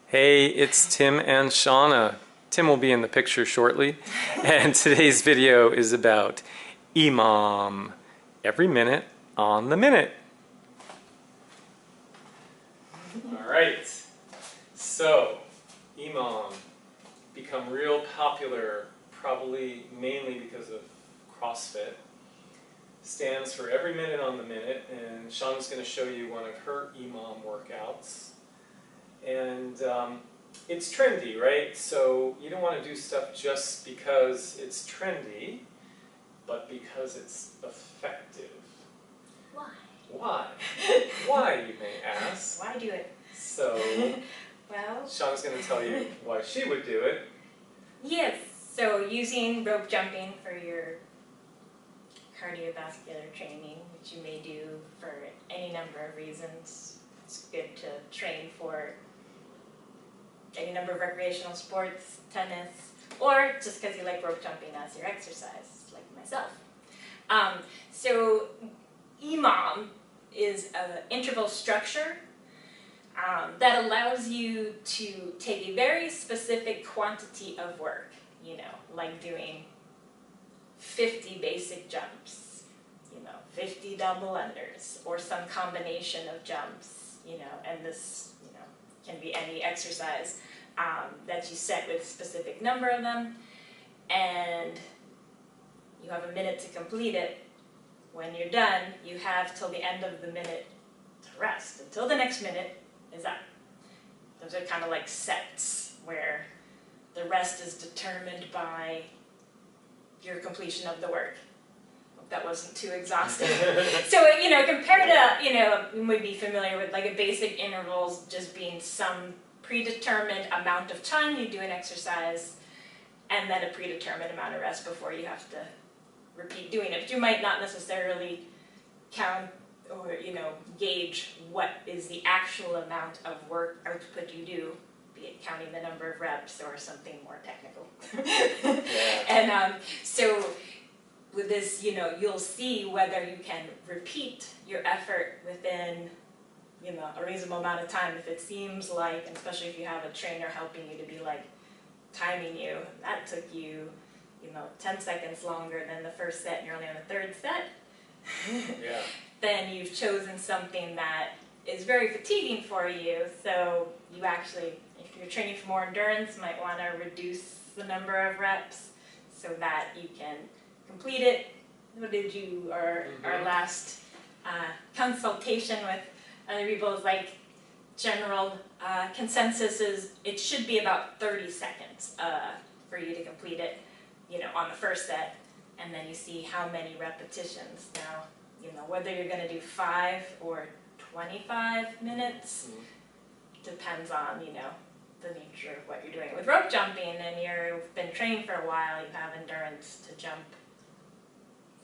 Hey, it's Tim and Shauna. Tim will be in the picture shortly, and today's video is about EMOM, every minute on the minute. All right, so EMOM become real popular, probably mainly because of CrossFit. Stands for every minute on the minute, and Shauna's going to show you one of her EMOM workouts. And it's trendy, right? So you don't want to do stuff just because it's trendy, but because it's effective. Why? Why? Why, you may ask? Why do it? So, well, Shauna's going to tell you why she would do it. Yes, so using rope jumping for your cardiovascular training, which you may do for any number of reasons. It's good to train for any number of recreational sports, tennis, or just because you like rope jumping as your exercise, like myself. So EMOM is an interval structure that allows you to take a very specific quantity of work, like doing 50 basic jumps, 50 double unders, or some combination of jumps, and this, can be any exercise that you set with a specific number of them, and you have a minute to complete it. When you're done, you have till the end of the minute to rest, until the next minute is up. Those are kind of like sets, where the rest is determined by your completion of the work. Hope that wasn't too exhaustive. So, compared to, you might be familiar with like a basic intervals just being some predetermined amount of time you do an exercise and then a predetermined amount of rest before you have to repeat doing it. But you might not necessarily count or, gauge what is the actual amount of work output you do, be it counting the number of reps or something more technical. And so with this, you'll see whether you can repeat your effort within, a reasonable amount of time. If it seems like, and especially if you have a trainer helping you to be like timing you, that took you, 10 seconds longer than the first set and you're only on the third set, Yeah. then you've chosen something that is very fatiguing for you. So you actually, if you're training for more endurance, might want to reduce the number of reps so that you can complete it. What did you, our last consultation with other people is like, general consensus is it should be about 30 seconds for you to complete it, on the first set, and then you see how many repetitions. Now, whether you're going to do 5 or 25 minutes depends on, the nature of what you're doing. With rope jumping, and you've been training for a while, you have endurance to jump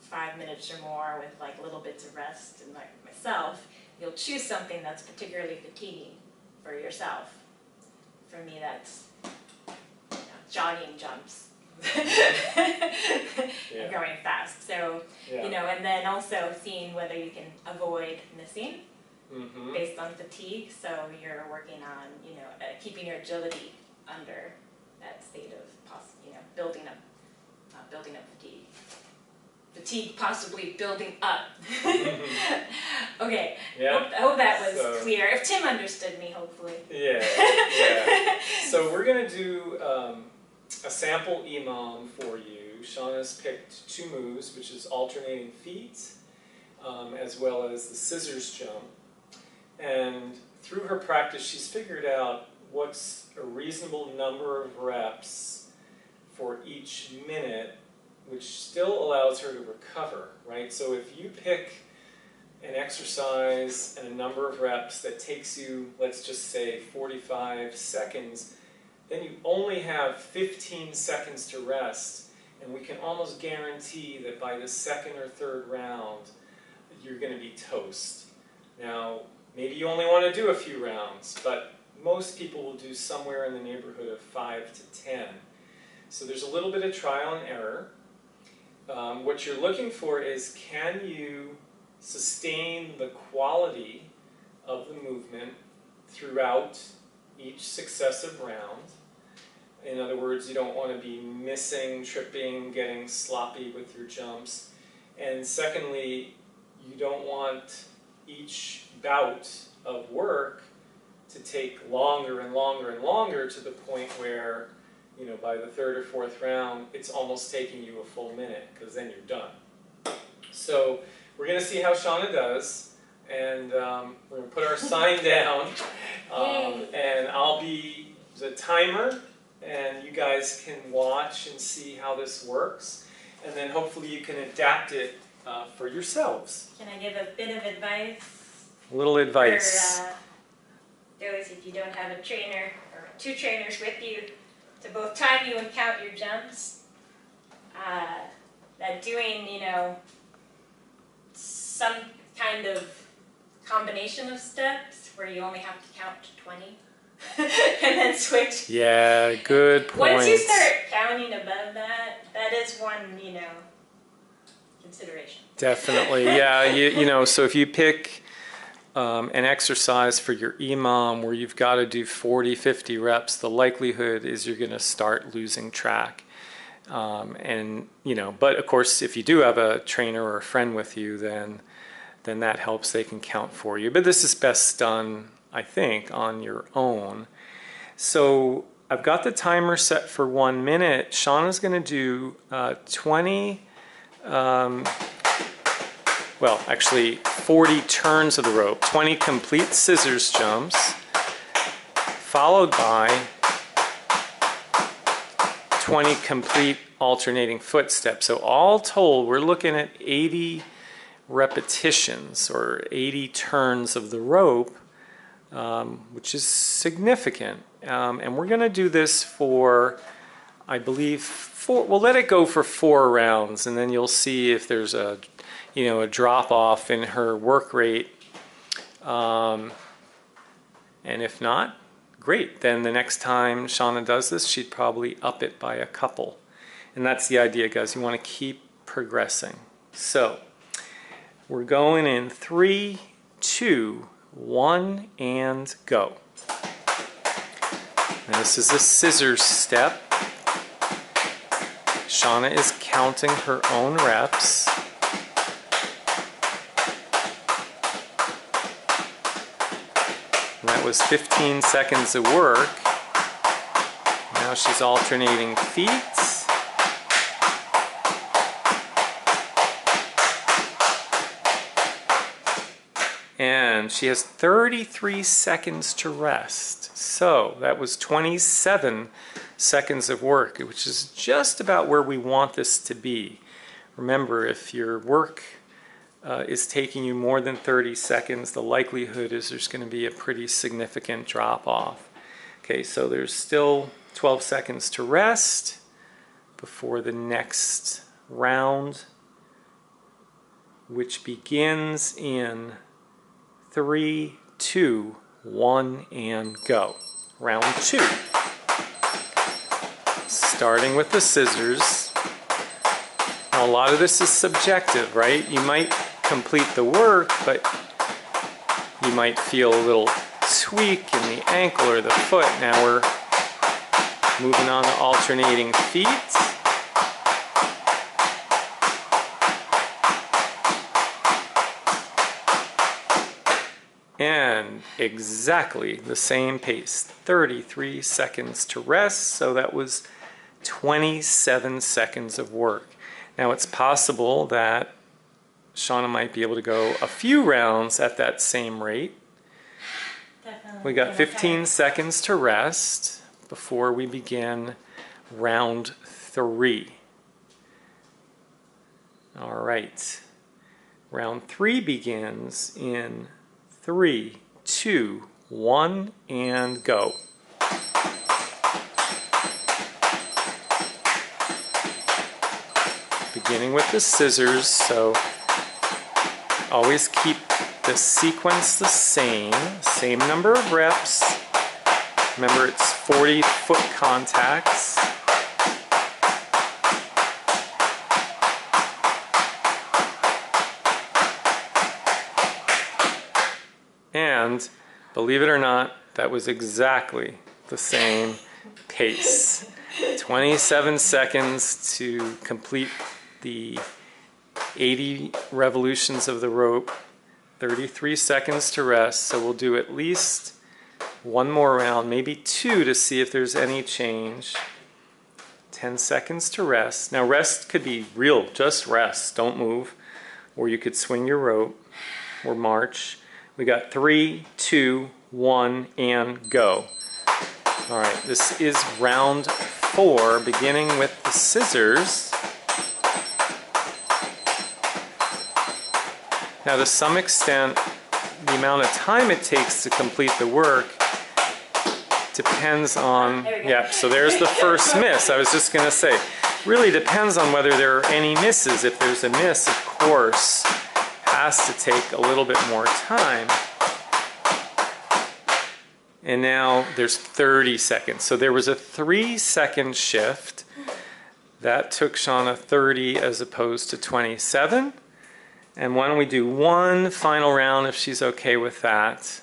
5 minutes or more with like little bits of rest, and like myself, you'll choose something that's particularly fatiguing for yourself. For me, that's jogging jumps. Yeah. Going fast. So, Yeah. and then also seeing whether you can avoid missing based on fatigue. So you're working on, keeping your agility under that state of, building up fatigue. Fatigue possibly building up. Okay, Yeah. I hope that was clear. If Tim understood me, hopefully. Yeah. So we're going to do a sample EMOM for you. Shauna's picked 2 moves, which is alternating feet, as well as the scissors jump. And through her practice, she's figured out what's a reasonable number of reps for each minute, which still allows her to recover, right? So if you pick an exercise and a number of reps that takes you, let's just say, 45 seconds, then you only have 15 seconds to rest, and we can almost guarantee that by the second or third round, you're going to be toast. Now, maybe you only want to do a few rounds, but most people will do somewhere in the neighborhood of 5 to 10. So there's a little bit of trial and error. What you're looking for is, can you sustain the quality of the movement throughout each successive round. In other words, you don't want to be missing, tripping, getting sloppy with your jumps. And secondly, you don't want each bout of work to take longer and longer and longer to the point where, you know, by the third or fourth round, it's almost taking you a full minute, because then you're done. So we're going to see how Shauna does, and we're going to put our sign down, and I'll be the timer, and you guys can watch and see how this works, and then hopefully you can adapt it for yourselves. Can I give a bit of advice? A little advice. For those, if you don't have a trainer or two trainers with you to both time you and count your jumps, that doing, you know, some kind of combination of steps where you only have to count to 20 and then switch. Yeah, good point. Once you start counting above that, that is one, you know, consideration. Definitely, yeah. You know, so if you pick an exercise for your EMOM where you've got to do 40, 50 reps, the likelihood is you're going to start losing track. And, you know, but of course, if you do have a trainer or a friend with you, then that helps. They can count for you. But this is best done, I think, on your own. So I've got the timer set for 1 minute. Shauna's going to do 20, well, actually 40 turns of the rope, 20 complete scissors jumps, followed by 20 complete alternating footsteps. So all told, we're looking at 80 repetitions or 80 turns of the rope, which is significant. And we're going to do this for, I believe, we'll let it go for 4 rounds, and then you'll see if there's a, you know, a drop off in her work rate. And if not, great. Then the next time Shauna does this, she'd probably up it by a couple. And that's the idea, guys. You want to keep progressing. So we're going in 3, 2, 1, and go. And this is a scissors step. Shauna is counting her own reps. And that was 15 seconds of work. Now she's alternating feet. And she has 33 seconds to rest. So that was 27 seconds of work, which is just about where we want this to be. Remember, if your work is taking you more than 30 seconds, the likelihood is there's going to be a pretty significant drop off. Okay, so there's still 12 seconds to rest before the next round, which begins in 3, 2, 1, and go. Round 2. Starting with the scissors. Now, a lot of this is subjective, right? You might complete the work, but you might feel a little tweak in the ankle or the foot. Now we're moving on to alternating feet. And exactly the same pace, 33 seconds to rest, so that was 27 seconds of work. Now it's possible that Shauna might be able to go a few rounds at that same rate. Definitely. We got 15 seconds to rest before we begin round 3. All right. Round 3 begins in 3, 2, 1, and go. Beginning with the scissors, so always keep the sequence the same number of reps. Remember, it's 40 foot contacts. And believe it or not, That was exactly the same pace. 27 seconds to complete the 80 revolutions of the rope, 33 seconds to rest. So we'll do at least one more round, maybe two, to see if there's any change. 10 seconds to rest. Now rest could be real, just rest, don't move. Or you could swing your rope or march. We got 3, 2, 1, and go. All right, this is round 4, beginning with the scissors. Now, to some extent, the amount of time it takes to complete the work depends on, yeah, so there's the first miss. I was just going to say, really depends on whether there are any misses. If there's a miss, of course, has to take a little bit more time. And now there's 30 seconds. So there was a 3-second shift. That took Shauna 30 as opposed to 27. And why don't we do one final round if she's okay with that.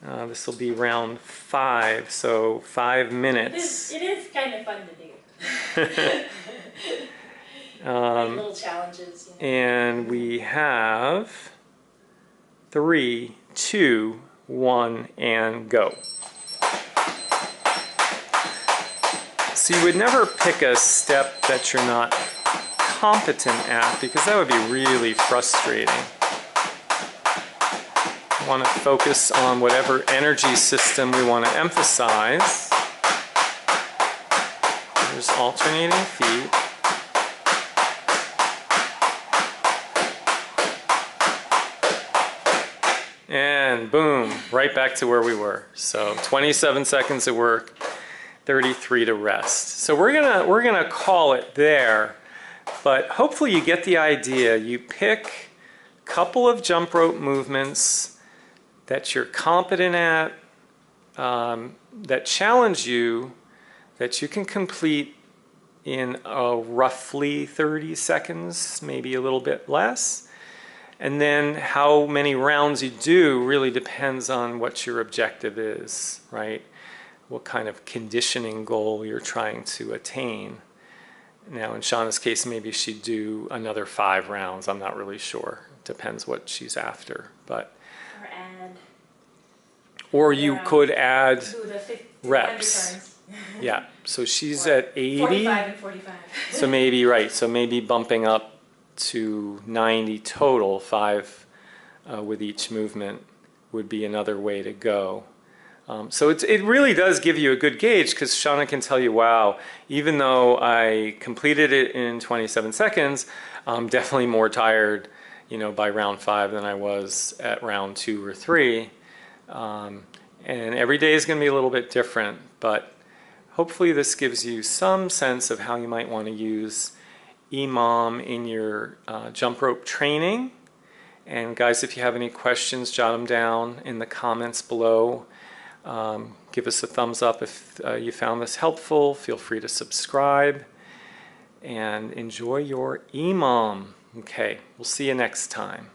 This will be round 5, so 5 minutes. It is kind of fun to do. Like little challenges. You know. And we have 3, 2, 1, and go. So you would never pick a step that you're not competent at, because that would be really frustrating. We want to focus on whatever energy system we want to emphasize. There's alternating feet. And boom, right back to where we were. So 27 seconds of work, 33 to rest. So we're gonna call it there, but hopefully you get the idea. You pick a couple of jump rope movements that you're competent at, that challenge you, that you can complete in roughly 30 seconds, maybe a little bit less. And then how many rounds you do really depends on what your objective is, right? What kind of conditioning goal you're trying to attain. Now in Shauna's case, maybe she'd do another 5 rounds. I'm not really sure. Depends what she's after. But or you could add reps. Yeah, so she's at 80. 45 and 45. So maybe, right, so maybe bumping up to 90 total, 5 with each movement would be another way to go. So it really does give you a good gauge, because Shauna can tell you, wow, even though I completed it in 27 seconds, I'm definitely more tired, you know, by round 5 than I was at round 2 or 3. And every day is going to be a little bit different, but hopefully this gives you some sense of how you might want to use EMOM in your jump rope training. And guys, if you have any questions, jot them down in the comments below. Give us a thumbs up if you found this helpful. Feel free to subscribe and enjoy your EMOM. Okay, we'll see you next time.